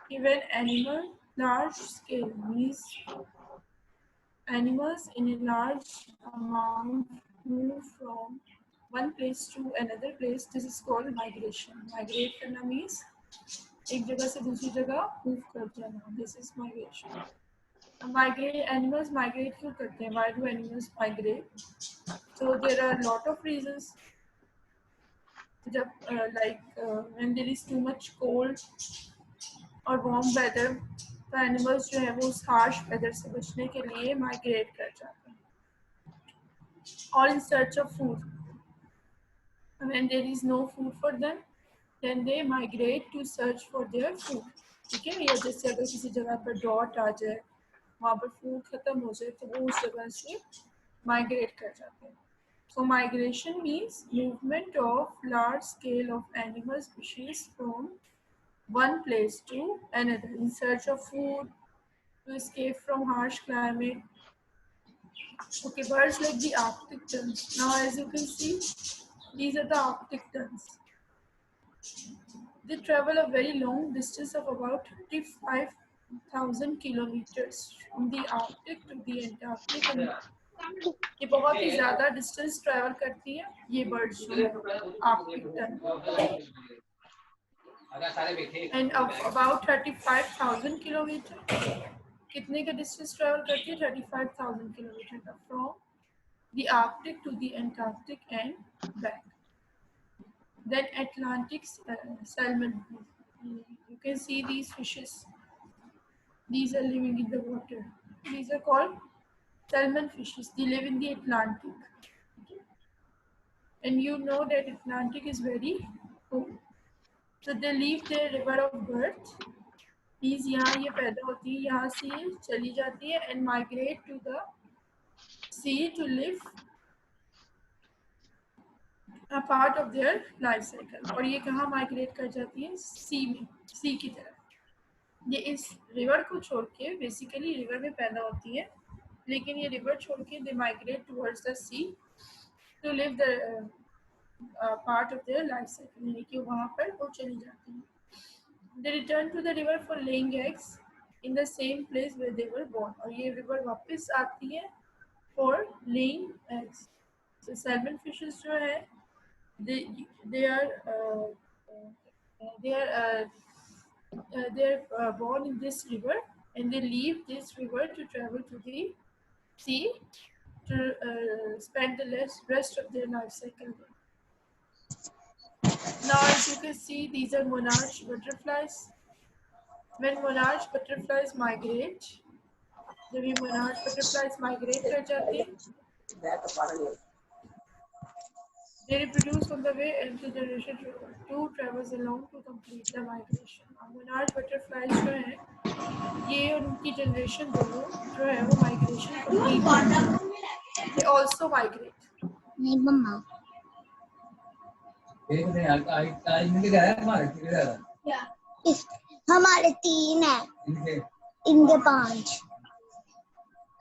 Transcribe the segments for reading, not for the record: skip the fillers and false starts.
कि when animal large scale means animals in a large amount move from one place to another place, this is called migration. Migrate करना means एक जगह से दूसरी जगह move कर जाना. This is migration. Migrate animals migrate क्यों करते हैं? Why do animals migrate? So there are a lot of reasons. जब when there is too much cold और warm weather, तो animals जो है वो उस harsh weather से बचने के लिए migrate कर जाते हैं. Or in search of food. When there is no food for them, then they migrate to search for their food. ठीक है, या जैसे अगर किसी जगह पर ड्रॉट आ जाए, वहाँ पर फूड खत्म हो जाए, तो वो उस जगह से माइग्रेट कर जाते हैं. So migration means movement of large scale of animal species from one place to another in search of food, to escape from harsh climate. Okay, birds like the Arctic terns. Now as you can see, these are the Arctic terns. They travel a very long distance of about 35,000 kilometers from the Arctic to the Antarctic. And ये बहुत ही ज़्यादा distance travel करती है ये birds जो है Arctic tern. And about 35,000 kilometre कितने का डिस्टेंस ट्रैवल करती है? 35,000 किलोमीटर का from the Arctic to the Antarctic and back. Then Atlantic salmon. You can see these fishes. These are living in the water. These are called salmon fishes. They live in the Atlantic. And you know that Atlantic is very cold. So they leave their river of birth. Means यहाँ ये पैदा होती है, यहाँ से ये चली जाती है and migrate to the sea to live a part of their life cycle. और ये कहाँ migrate कर जाती है? सी में, सी की तरफ. ये इस रिवर को छोड़ के, बेसिकली रिवर में पैदा होती है, लेकिन ये रिवर छोड़ के दे migrate towards the sea to live the part of their life cycle. यानी कि वहाँ पर वो चली जाती हैं. They return to the river for laying eggs in the same place where they were born. और ये रिवर वापस आती है for laying eggs. So salmon fishes जो है they are born in this river and they leave this river to travel to the sea to spend the rest of their life cycle there. Now as you can see, these are monarch butterflies. When monarch butterflies migrate, जब ये monarch butterflies migrate कर जाते हैं, they reproduce on the way and the generation two travels along to complete the migration. monarch butterflies जो है, ये और उनकी जनरेशन दोनों जो है वो माइग्रेशन कंप्लीट करते हैं. They also migrate. नहीं मम्मा हमारे 3 है, इनके 5,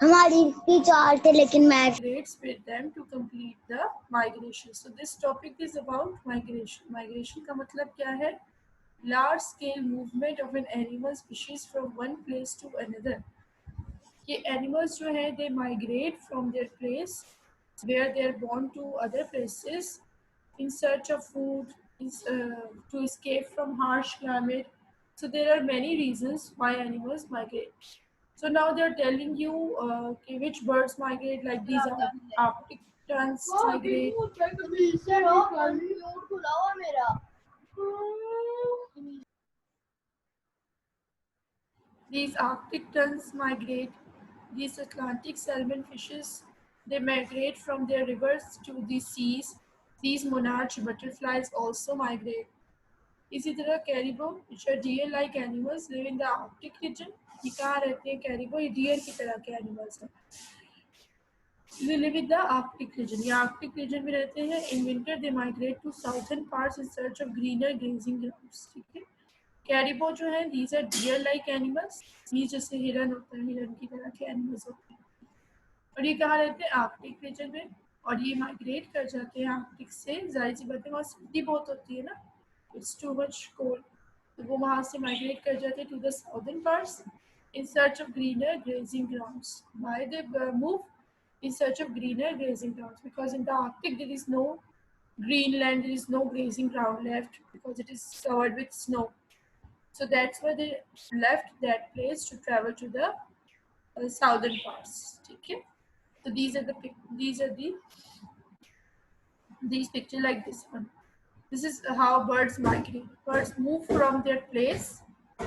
हमारी भी 4 थे लेकिन मैं migrates with them to complete the migration. So this topic is about migration. Migration का मतलब क्या है? Large scale movement of an animal species from one place to another. ये animals जो है they migrate from their place where they are born to other places in search of food, to escape from harsh climate. So there are many reasons why animals migrate. So now they are telling you which birds migrate. Like these are Arctic terns migrate. These Arctic terns migrate. These Atlantic salmon fishes, they migrate from their rivers to the seas. These monarch butterflies also migrate. इसी तरह कैरिबो, which are deer-like animals, live in the Arctic region. ये कहाँ रहते हैं कैरिबो? ये dear की तरह के एनिमल्स हैं. They live in the Arctic region. ये Arctic region में रहते हैं. In winter they migrate to southern parts in search of greener grazing grounds. ठीक है. कैरिबो जो है, these are deer-like animals. ये जैसे हिरन होता है, हिरन की तरह के एनिमल्स होते हैं. और ये कहाँ रहते हैं? आर्कटिक रीजन में. और ये माइग्रेट कर जाते हैं आर्कटिक से. जाहिर सी बात है वहाँ सर्दी बहुत होती है ना, इट्स टू मच कोल्ड. तो वो वहाँ से माइग्रेट कर जाते to the southern parts in search of greener grazing grounds. Why they move in search of greener grazing grounds? Because in the Arctic there is no green land, there is no grazing ground left because it is covered with snow. So that's why they left that place to travel to the southern parts. Okay, so these pictures like this one. This is how birds migrate. Birds move from their place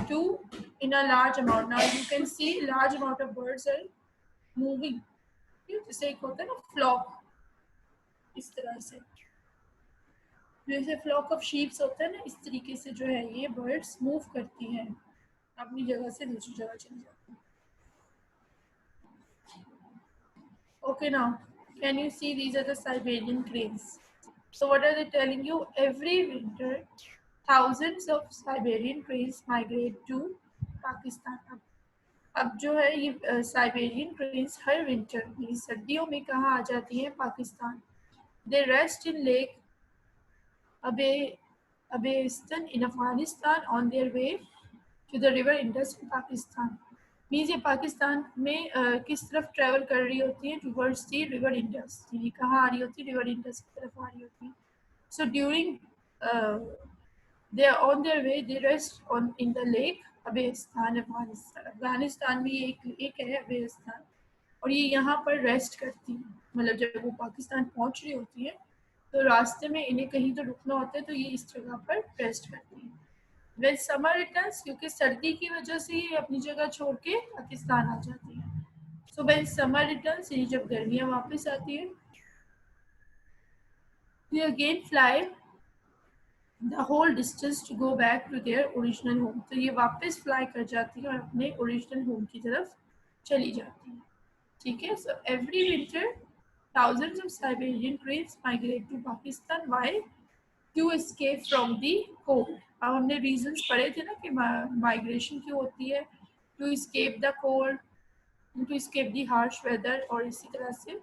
to in a large amount. Now you can see large amount of birds are moving. जैसे एक होता है ना flock, इस तरह से जैसे flock of sheeps होता है ना, इस तरीके से जो है ये बर्ड्स मूव करती हैं, अपनी जगह से दूसरी जगह चली जाती हैं. Okay, now can you see these are the Siberian cranes? So what are they telling you? Every winter, thousands of Siberian cranes migrate to Pakistan. अब जो है ये साइबेरियन क्रेन्स हर विंटर में सर्दियों में कहाँ आ जाती हैं? Pakistan. They rest in lake Abestan in Afghanistan on their way to the river Indus in Pakistan. Means ये पाकिस्तान में किस तरफ ट्रेवल कर रही होती है? Towards the river Indus. ये कहाँ आ रही होती है? रिवर इंडस की तरफ आ रही होती है. So during they are on their way, they rest on in the lake Abestan Afghanistan. Afghanistan में एक है अबेस्तान, और ये यहाँ पर रेस्ट करती है. मतलब जब वो पाकिस्तान पहुँच रही होती है तो रास्ते में इन्हें कहीं तो रुकना होता है, तो ये इस जगह पर रेस्ट करती है. When summer returns, क्योंकि सर्दी की वजह से ये अपनी जगह छोड़ के पाकिस्तान आ जाती है. So when summer returns, ये जब गर्मियाँ वापस आती है, they again fly the whole distance to go back to their original home. तो ये वापस फ्लाई कर जाती है और अपने ओरिजिनल होम की तरफ चली जाती है. ठीक है. So every winter thousands of Siberian cranes migrate to Pakistan. Why? To escape from the cold. अब हमने reasons पढ़े थे ना कि माइग्रेशन क्यों होती है? To escape the cold, to escape the harsh weather, और इसी तरह से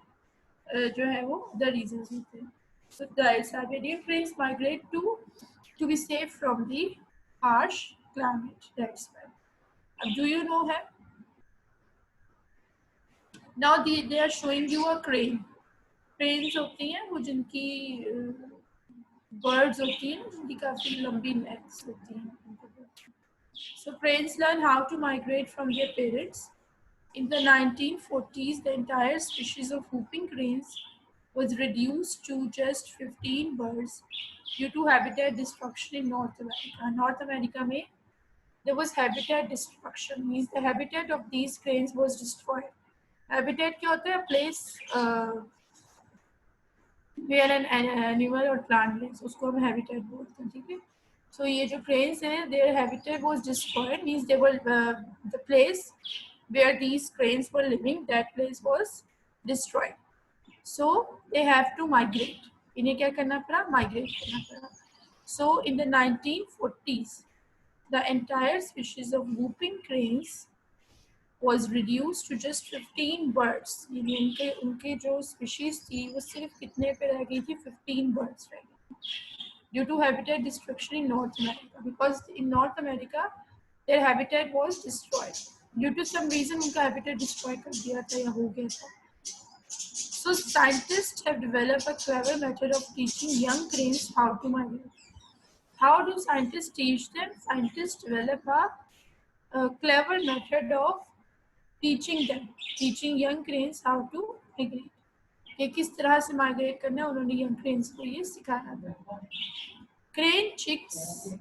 जो है वो the reasons होते हैं. So the Siberian cranes migrate to be safe from the harsh climate. That's why. Do you know him? Now they are showing you a crane. Cranes होती हैं वो जिनकी birds होती हैं जिनकी काफी लंबी necks होती हैं. So cranes learn how to migrate from their parents. In the 1940s, the entire species of whooping cranes was reduced to just 15 birds due to habitat destruction in North America. North America में there was habitat destruction, means the habitat of these cranes was destroyed. Habitat क्या होता है? A place where an animal or plant lives, उसको हम habitat बोलते हैं. ठीक है. So ये जो cranes हैं, their habitat was destroyed, means they were the place where these cranes were living, that place was destroyed. So they have to migrate. इन्हें क्या करना पड़ा? Migrate करना पड़ा. So in the 1940s, the entire species of whooping cranes was reduced to just 15 birds. यानी उनके जो species थी वो सिर्फ कितने पे रह गई थी? 15 birds रह गई. Due to habitat destruction in North America, because in North America their habitat was destroyed. Due to some reason उनका habitat destroy कर दिया था या हो गया था. So scientists have developed a clever method of teaching young cranes how to migrate. How do scientists teach them? Scientists develop a clever method of teaching young cranes how to migrate. कि किस तरह से migrate करना है, उन्होंने young cranes को ये सिखाया था. Crane chicks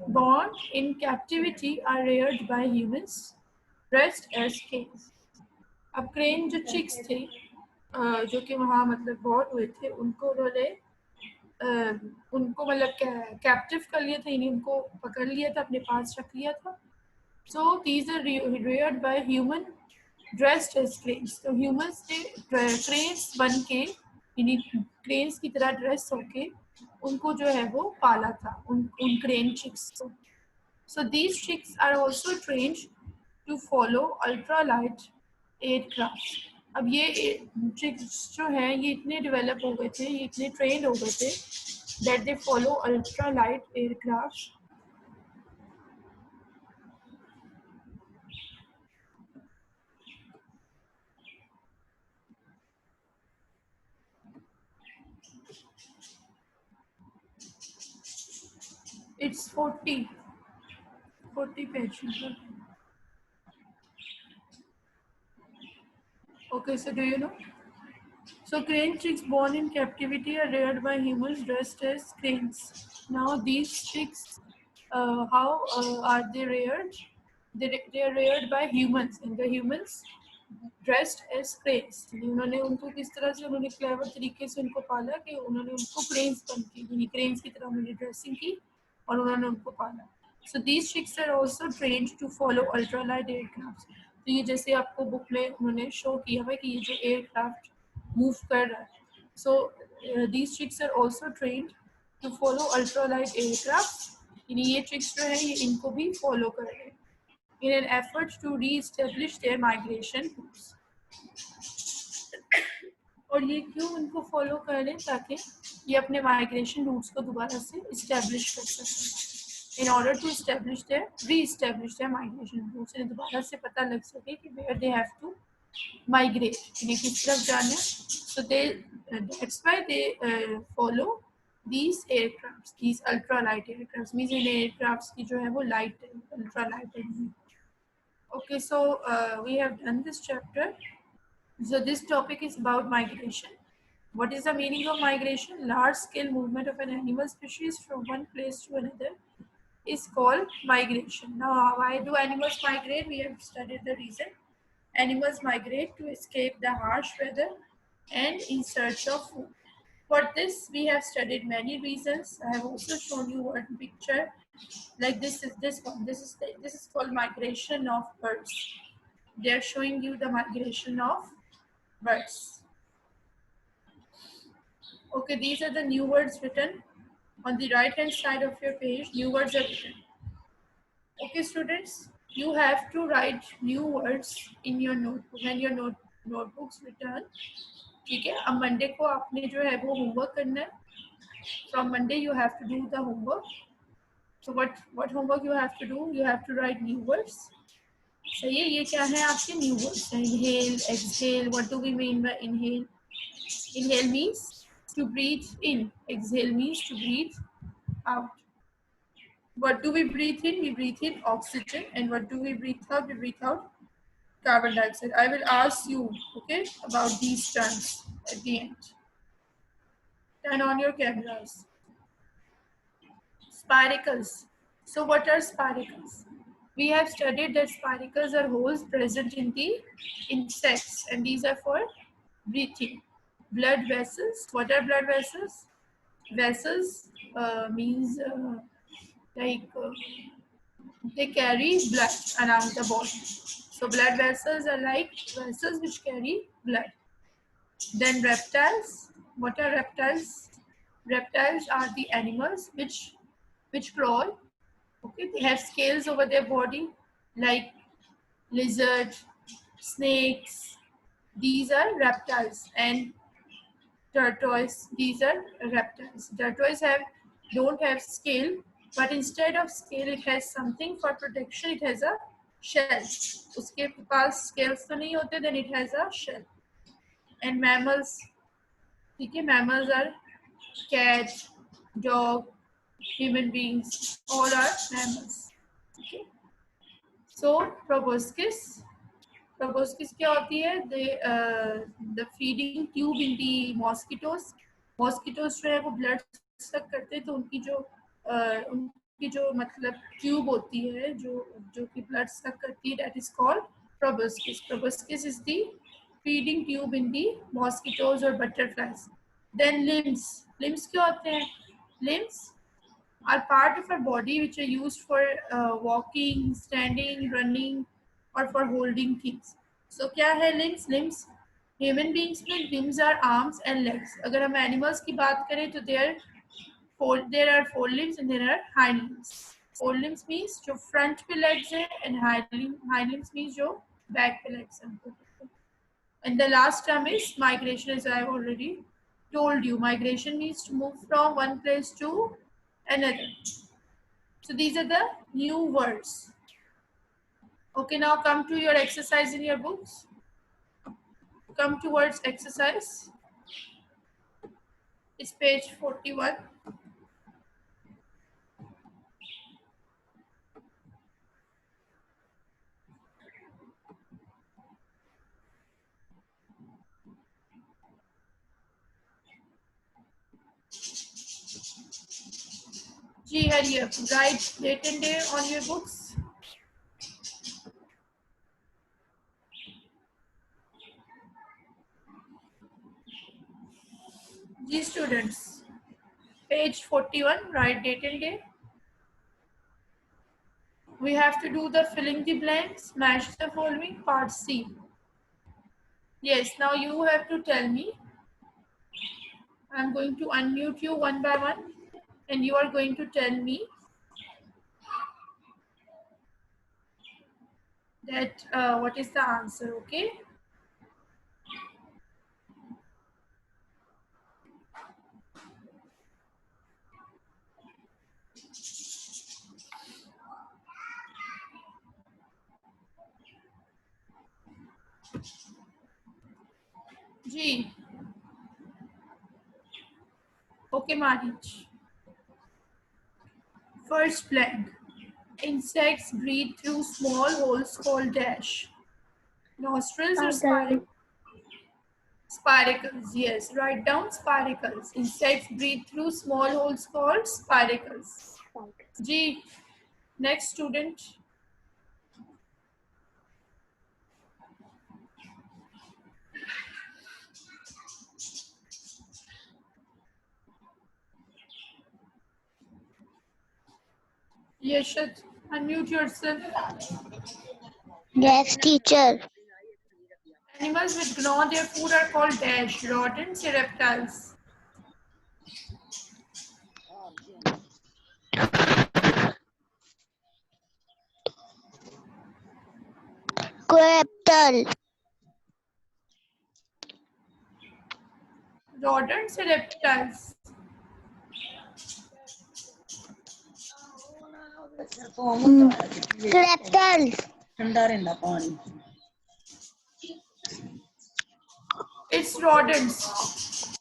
born in captivity are reared by humans, dressed as canes. अब crane जो chicks थे जो कि वहाँ मतलब born हुए थे, उनको उन्होंने उनको मतलब कैप्टिव कर लिया था, यानी उनको पकड़ लिया था, अपने पास रख लिया था. So these are reared by human dressed as cranes. तो humans ने cranes बन के, यानी cranes की तरह ड्रेस होके उनको जो है वो पाला था, उन crane chicks को. So these chicks are also trained to follow ultralight aircraft. अब ये chicks जो हैं ये इतने डेवलप हो गए थे, ये इतने ट्रेंड हो गए थे that they follow ultralight aircraft It's 40 pages. Okay, so do you know? So crane chicks born in captivity are reared by humans dressed as cranes. Now these chicks, how are they reared? They are reared by humans, and the humans dressed as cranes. उन्होंने उनको किस तरह से उन्होंने clever तरीके से उनको पाला कि उन्होंने उनको क्रेन्स बन के क्रेन्स की तरह उन्होंने ड्रेसिंग की और उन्होंने उनको पाला। So these chicks are also trained to follow ultralight aircraft. तो ये जैसे आपको बुक में उन्होंने शो किया हुआ कि ये जो एयरक्राफ्ट मूव कर रहा है, so these chicks are also trained to follow ultralight aircraft. यानी ये चिक्स जो है ये इनको भी फॉलो कर रहे हैं in an effort to re-establish their migration routes. और ये क्यों इनको फॉलो कर रहे हैं? ताकि ये अपने माइग्रेशन रूट्स को दोबारा से इस्टेब्लिश कर सकें। In order to establish their reestablish their migration routes, इन्हें दोबारा से पता लग सके कि where they have to migrate, इन्हें किस तरफ जाना है। So they that's why they follow these aircrafts, these ultralight aircrafts, means इन aircrafts की जो है वो लाइट ultralight है। Okay, so we have done this chapter. So this topic is about migration. What is the meaning of migration? Large-scale movement of an animal species from one place to another is called migration. Now, why do animals migrate? We have studied the reason. Animals migrate to escape the harsh weather and in search of food. For this, we have studied many reasons. I have also shown you one picture. Like this is this one. This is called migration of birds. They are showing you the migration of birds. Okay, these are the new words written on the right hand side of your page. New words are written. Okay, students, you have to write new words in your notebook when your notebooks return. ठीक है, अब Monday को आपने जो है वो homework करना है. From Monday you have to do the homework. So what homework you have to do? You have to write new words. सही है, ये क्या है आपके new words हैं. Inhale, exhale. What do we mean by inhale? Inhale means to breathe in. Exhale means to breathe out. What do we breathe in? We breathe in oxygen. And what do we breathe out? We breathe out carbon dioxide. I will ask you, okay, about these terms at the end. Turn on your cameras. Spiracles. So what are spiracles? We have studied that spiracles are holes present in the insects, and these are for breathing. Blood vessels. What are blood vessels? Vessels means they carry blood around the body. So blood vessels are like vessels which carry blood. Then reptiles. What are reptiles? Reptiles are the animals which crawl. Okay, they have scales over their body like lizard, snakes. These are reptiles. And tortoise, these are reptiles. Tortoise don't have scale, but instead of scale it has something for protection. It has a shell. उसके पास scales तो नहीं होते, then it has a shell. And mammals, ठीक है, mammals are cat, dog, human beings, all are mammals. Okay. So proboscis. Proboscis क्या होती है? The feeding tube in the mosquitoes. Mosquitoes जो है वो blood suck करते हैं, तो उनकी जो मतलब ट्यूब होती है जो कि blood suck करती है, that is called proboscis. Proboscis is the feeding tube in the mosquitoes or butterflies. Then limbs. Limbs क्या होते हैं? Limbs are part of our body which are used for walking, standing, running, or for holding things. So क्या है limbs? Limbs human beings में limbs are arms and legs. अगर हम animals की बात करें तो there are forelimbs and there are hind limbs. Forelimbs means जो front पे legs है, and hind limbs means जो back पे legs है. And the last term is migration, as I have already told you. Migration means to move from one place to another. So these are the new words. Okay, now come to your exercise in your books. Come towards exercise. It's page 41. Ji, hurry up. Write date and day on your books. Ji, students. Page 41, write date and day. We have to do the filling the blanks, match the following, part C. Yes, now you have to tell me. I'm going to unmute you one by one and you are going to tell me that what is the answer, okay? G. Okay, Marich. First blank. Insects breathe through small holes called dash. Nostrils or spiracles? Yes, write down spiracles. Insects breathe through small holes called spiracles. G. Next student. Yeshad, unmute yourself. Yes, teacher. Animals which gnaw their food are called dash. Rodents or reptiles? Coeptal. Rodents or reptiles? Creptals. It's rodents.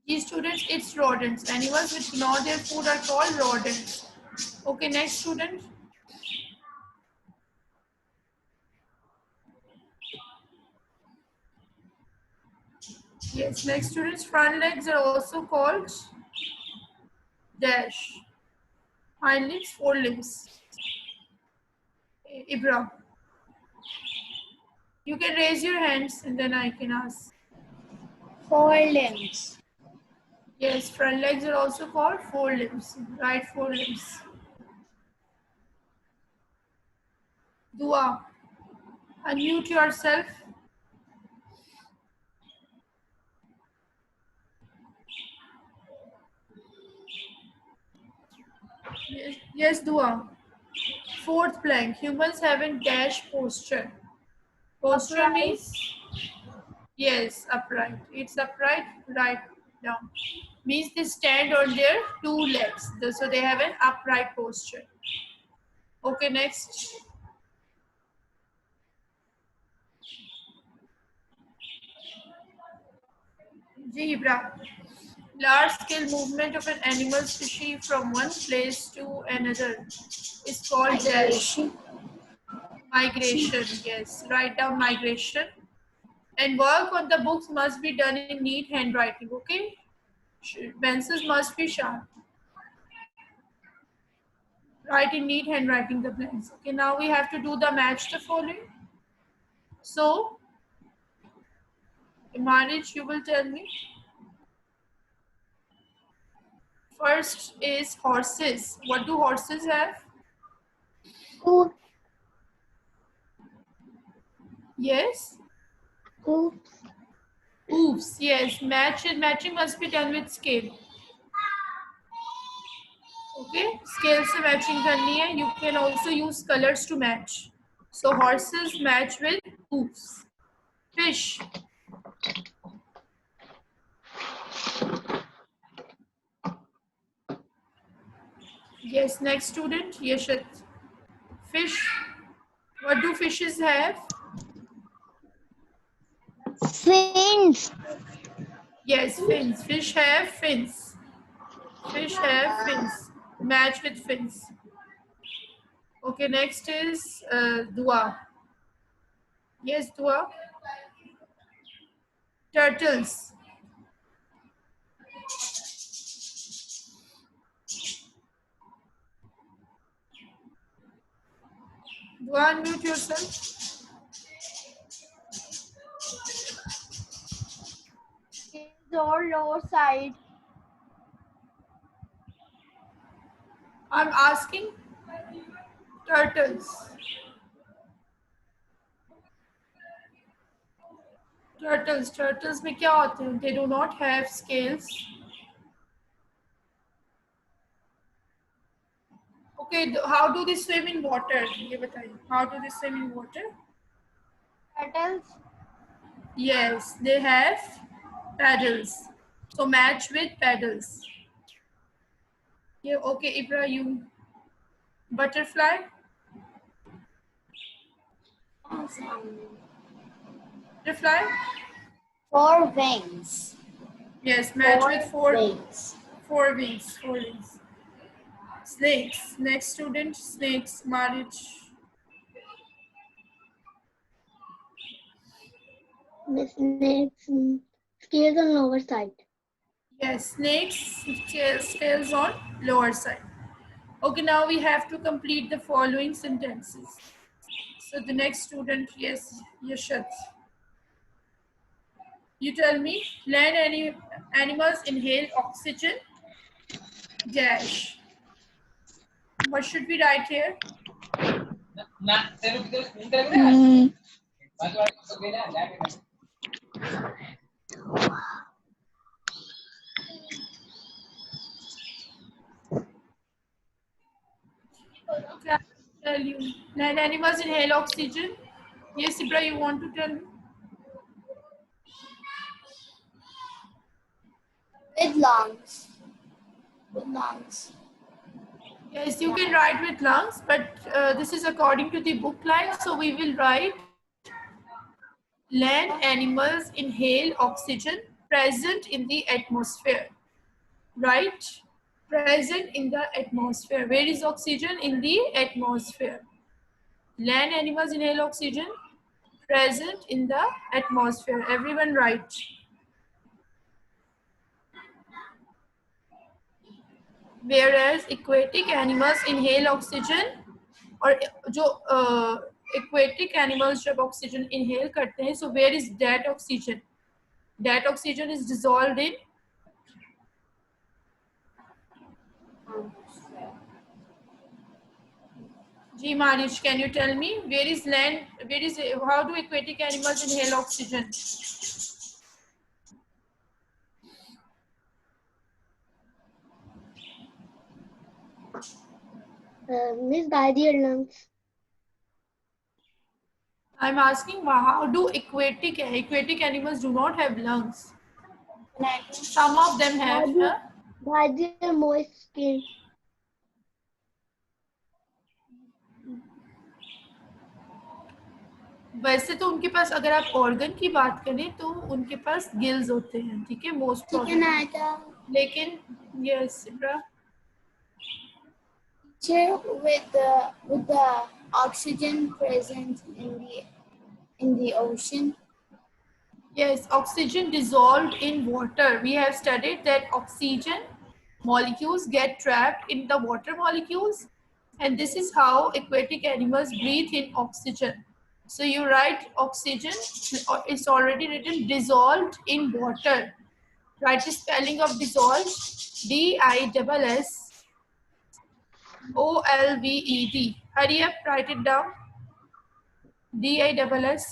These students, it's rodents. Animals which gnaw their food are called rodents. Okay, next student. Yes, next students, front legs are also called dash. Hind limbs, forelimbs. Ibra. You can raise your hands and then I can ask. Forelimbs. Yes, front legs are also called forelimbs. Right forelimbs. Dua. Unmute yourself. Yes, Dua. Fourth blank. Humans have a dash posture. Posture means yes, upright. It's upright, right down. Means they stand on their two legs. So they have an upright posture. Okay, next. Zebra. Large scale movement of an animal species from one place to another is called dash. Migration. Yes, write down migration. And work on the books must be done in neat handwriting, okay? Pencils must be sharp. Write in neat handwriting the blanks. Okay, now we have to do the match the following. So, Marich, you will tell me. First is horses. What do horses have? Hoof. Yes? Hooves. Hoofs. Yes, matching must be done with scale. Okay, scale से matching करनी है. You can also use colors to match. So horses match with hoofs. Fish. Yes, next student, Yeshat. Fish. What do fishes have? Fins. Yes, fins. Fish have fins. Fish have fins. Match with fins. Okay, next is Dua. Yes, Dua. Turtles. Do unmute yourself. Scales or lower side. I'm asking turtles. Turtles में क्या होते हैं? They do not have scales. Okay, how do they swim in water? ये बताइए. How do they swim in water? Turtles. Yes, they have paddles. So match with paddles. Yeah, okay, Ibra, you. Butterfly? Butterfly? 4 wings. Yes, match with four wings. wings. 4 wings. Snakes. Next student, snakes. Marriage. The snakes scales on lower side. Yes, snakes, scales on lower side. Okay, now we have to complete the following sentences. So the next student, yes, Yashat. You tell me, land animals inhale oxygen, dash. What should we write here? Okay, I'll tell you. Land animals inhale oxygen. Yes, Ibra, you want to tell me? With lungs. With lungs. Yes, you can write with lungs, but this is according to the book line. So we will write land animals inhale oxygen present in the atmosphere. Right? Present in the atmosphere. Where is oxygen? In the atmosphere. Land animals inhale oxygen present in the atmosphere. Everyone write. Whereas aquatic animals inhale oxygen और जो aquatic animals जब oxygen inhale करते हैं, so where is that oxygen? That oxygen is dissolved in Ji Manish, can you tell me where is land? How do aquatic animals inhale oxygen? Miss, by their lungs. I'm asking how do aquatic animals do not have lungs? Some of them have. By their moist skin. वैसे तो उनके पास अगर आप organ की बात करें तो उनके पास गिल्स होते हैं, ठीक है, मोस्ट ऑफ लेकिन yes with the oxygen present in the ocean. Yes, oxygen dissolved in water. We have studied that oxygen molecules get trapped in the water molecules, and this is how aquatic animals breathe in oxygen. So you write oxygen, it's already written dissolved in water. Write the spelling of dissolved, D-I-S-S-O-L-V-E-D. Hurry up, write it down. D-I-S-S-O-L-V-E-D.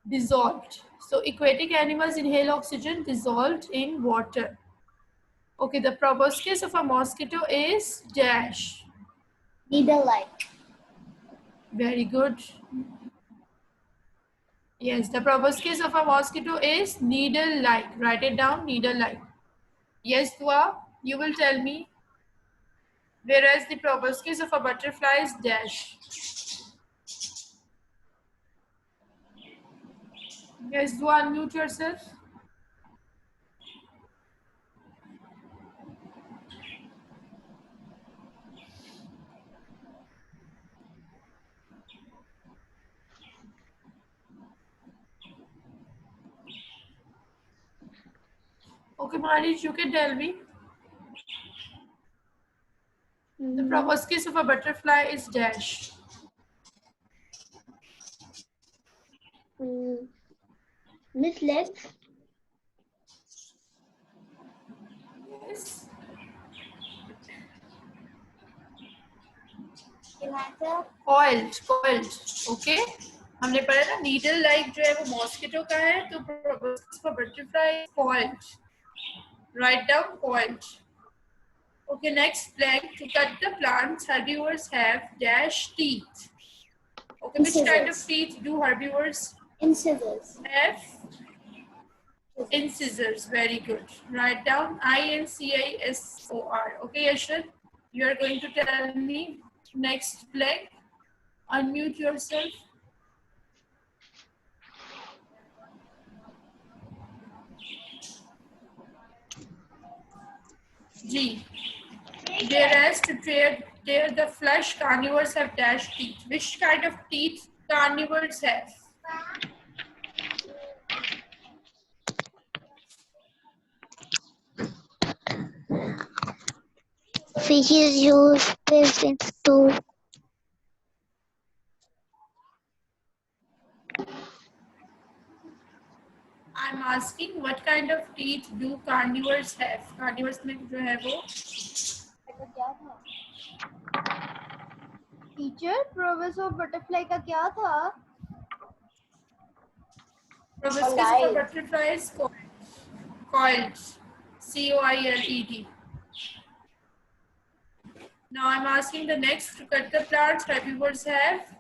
Dissolved. So aquatic animals inhale oxygen dissolved in water. Okay, the proboscis of a mosquito is dash. Needle-like. Very good. Yes, the proboscis of a mosquito is needle-like. Write it down, needle-like. Yes, Dua, you will tell me. Whereas the proboscis of a butterfly is dash. Yes, Dua, unmute yourself. Okay, Manish, you can tell me. The proboscis of a butterfly is dash. Miss legs. Yes. Coiled. Okay. हमने पढ़ा ना needle like जो है वो mosquito का है तो proboscis for butterfly is coiled. Write down coiled. Okay, next blank. To cut the plants, herbivores have dash teeth. Okay, which kind of teeth do herbivores Incisors. have? Incisors. Very good. Write down INCISOR. Okay, Yashad, you are going to tell me next blank. Unmute yourself. G. Whereas to tear the flesh, carnivores have dash teeth. Which kind of teeth carnivores have? Fishes use their fins to I'm asking what kind of teeth do carnivores have? Carnivores में जो है वो teacher prowess of butterfly का क्या था? proboscis of a butterfly is coiled. C-O-I-L-E-D. Now I'm asking the next. To cut the plants, herbivores have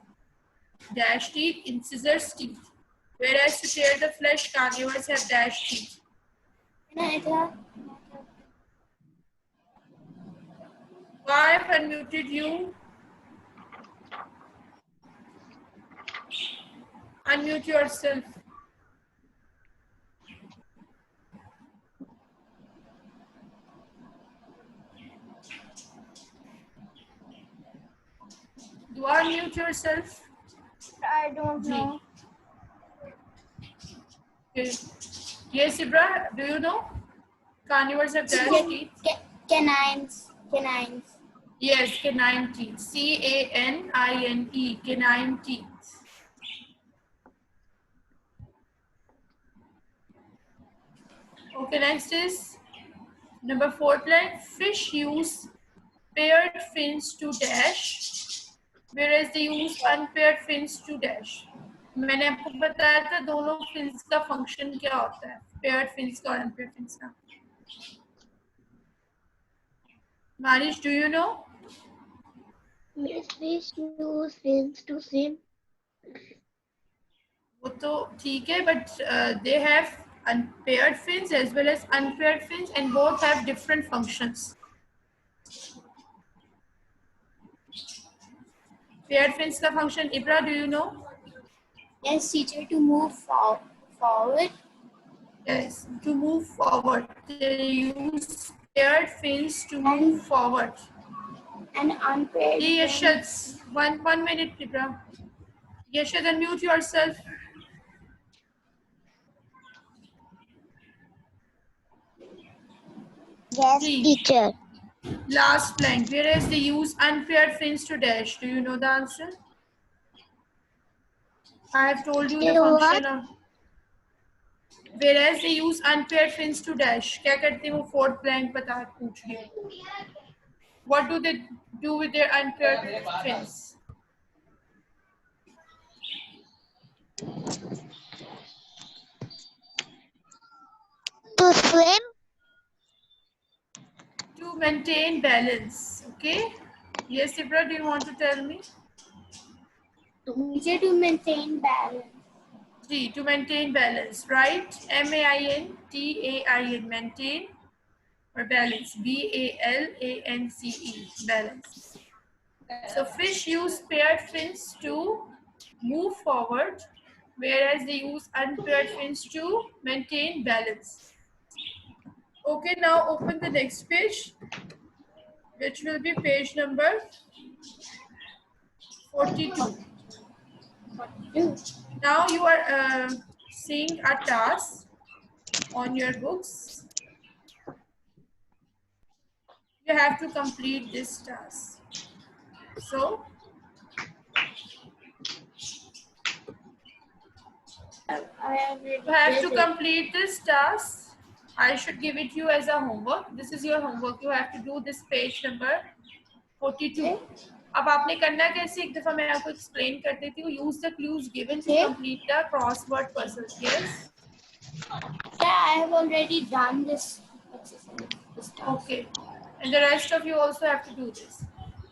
dash teeth, incisors teeth. Whereas to tear the flesh, carnivores have dash teeth. Why I've unmuted you? Unmute yourself. Do unmute yourself? I don't know. Okay. Yes, Ibra, do you know? Carnivores have dash teeth. Canines. Yes, canine teeth. C-A-N-I-N-E. Canine teeth. Okay, next is number 4 blank. Fish use paired fins to dash, whereas they use unpaired fins to dash. मैंने आपको बताया था दोनों fins का function क्या होता है, paired fins का और unpaired fins का. Manish, do you know? Miss fish use fins to swim. वो तो ठीक है, but they have unpaired fins as well as unpaired fins, and both have different functions. Paired fins का function, Ibra, do you know? Yes, teacher, to move forward. Yes, to move forward. They use paired fins to move forward. And unpaired. Yashad, one minute, Ibra. Yashad, unmute yourself. Yes, G. teacher. Last blank. Whereas they use unpaired fins to dash. Do you know the answer? I have told you the function of. Whereas they use unpaired fins to dash. क्या करते हैं वो fourth blank बता पूछ रही हूँ. What do they do with their unpaired fins? To swim. To maintain balance. Okay. Yes, Ibra, do you want to tell me? Teacher, to maintain balance. G. To maintain balance. Right? M-A-I-N-T-A-I-N. Maintain or balance. B-A-L-A-N-C-E. Balance. So fish use paired fins to move forward, whereas they use unpaired fins to maintain balance. Okay, now open the next page, which will be page number 42. Now you are seeing a task on your books. you have to complete this task. So I have you have to read it. complete this task. I should give it you as a homework. This is your homework. You have to do this page number 42. अब आपने करना कैसे, एक दफा मैं आपको explain कर देती हूँ. Use the clues given to complete the crossword puzzle. Yes. Yeah, I have already done this exercise. This task. Okay. And the rest of you also have to do this.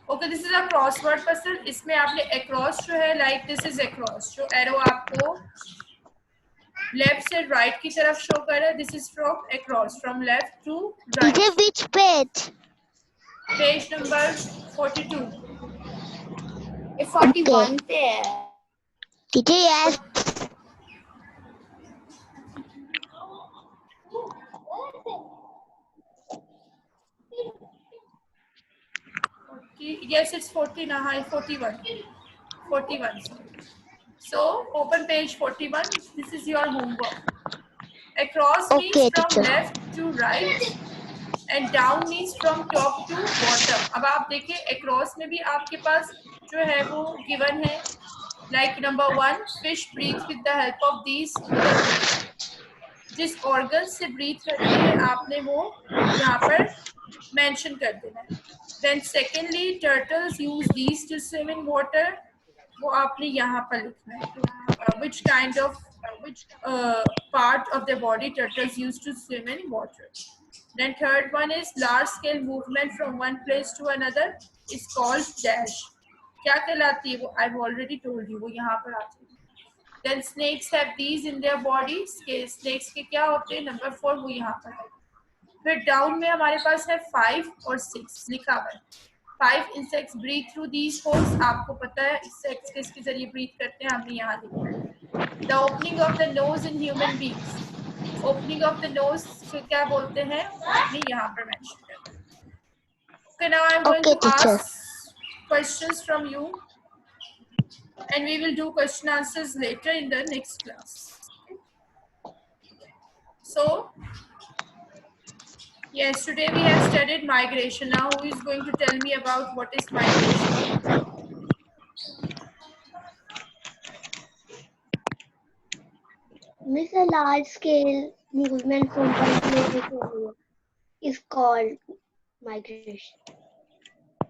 Okay, this is a crossword puzzle. इसमें आपने across जो है, like this is across. जो arrow आपको left से right की तरफ show कर रहा है. This is from across, from left to right. Teacher, which page? Page number 42. If 41 there. Teacher, yes. Yes, it's 40 now. Hi, 41. 41. So open page 41. This is your homework. Across means Okay, from teacher. left to right. And down means from top to bottom. अब आप देखिए across में भी आपके पास जो है वो given है. Like number 1, fish breathe with the help of these organs. जिस organs से breathe करते हैं आपने वो यहाँ पर mention कर देना है. Then secondly, turtles use these to swim in water. वो आपने यहाँ पर लिखना है. Which kind of part of the body turtles use to swim in water. Then third one is large scale movement from one place to another is called dash. क्या कहलाती है वो? I've already told you. वो यहाँ पर आती है. Then snakes have these in their body. Snakes के क्या होते हैं? Number 4 वो यहाँ पर है. फिर डाउन में हमारे पास है 5 और 6 लिखा हुआ है. 5 insects breathe through these holes. आपको पता है insects किसके जरिए breathe करते हैं, हमने यहाँ लिखा है. The opening of the nose in human beings. Opening of the nose को क्या बोलते हैं? हमने यहाँ पर mention करते हैं. Okay, now I'm going Okay, to teacher. ask questions from you, and we will do question answers later in the next class. So, yes, today we have studied migration. Now, who is going to tell me about what is migration? Miss, a large scale movement from one place to another is called migration.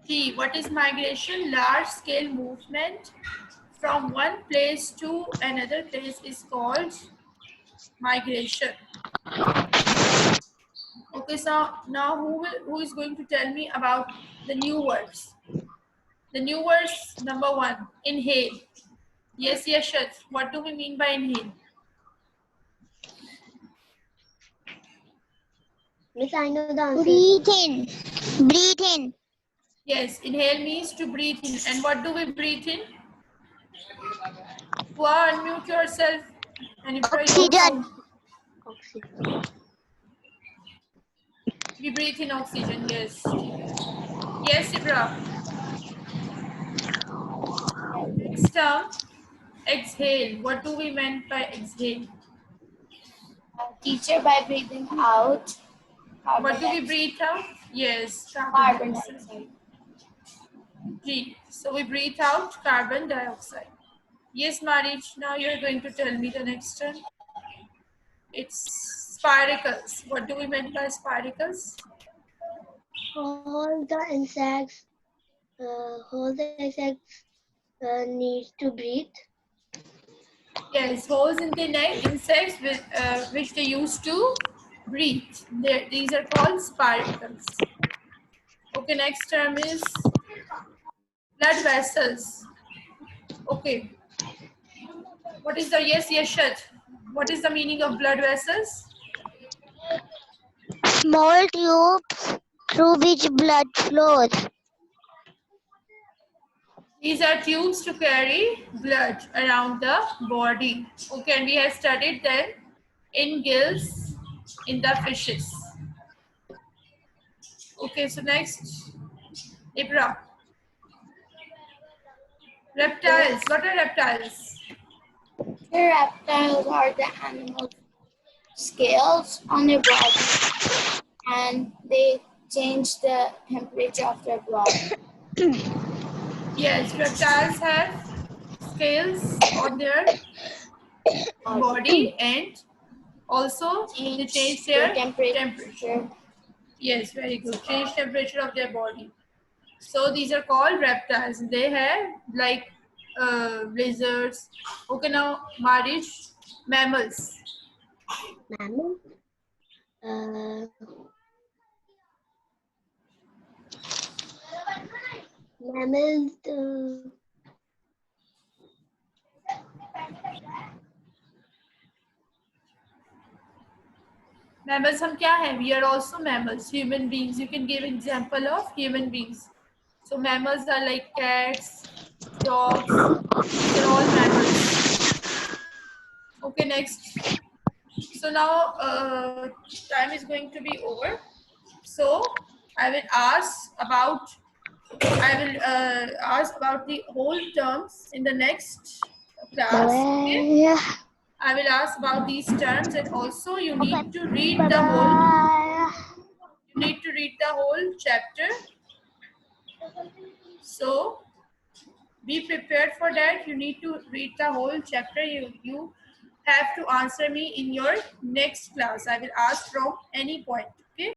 T. What is migration? Large scale movement from one place to another place is called migration. Okay, so now who is going to tell me about the new words? The new words, number 1, inhale. Yes, Yashad. What do we mean by inhale? Miss, I know the answer. Breathe in. Breathe in. Yes, inhale means to breathe in. And what do we breathe in? Wow, unmute yourself. And Oxygen. We breathe in oxygen, yes. Yes, Ibra. Next term, exhale. What do we mean by exhale? Teacher, by breathing out. What do we breathe out? Yes, Carbon dioxide. G. So we breathe out carbon dioxide. Yes, Marich, now you're going to tell me the next term. It's spiracles. What do we mean by spiracles? All the insects need to breathe. Yes, holes in the neck, insects which they use to breathe. These are called spiracles. Okay, next term is blood vessels. Okay. What is the, yes, Yashad. What is the meaning of blood vessels? Small tubes through which blood flows. These are tubes to carry blood around the body. Okay, and we have studied them in gills in the fishes. Okay, so next, Ibra. Reptiles. What are reptiles? The reptiles are the animals' scales on their body, and they change the temperature of their body. Yes, reptiles have scales on their body and also they change their temperature. Yes, very good. Change temperature of their body. So these are called reptiles. They have like lizards. Okay, now Marish, mammals. Mammal. Uh, mammals. Mammals हम क्या हैं? We are also mammals, human beings. You can give example of human beings. So mammals are like cats, dogs. These are all mammals. Okay, next. So now time is going to be over. So I will ask about the whole terms in the next class. Okay? I will ask about these terms, and also you need to read the whole chapter. So be prepared for that. You need to read the whole chapter. You have to answer me in your next class. I will ask from any point. Okay.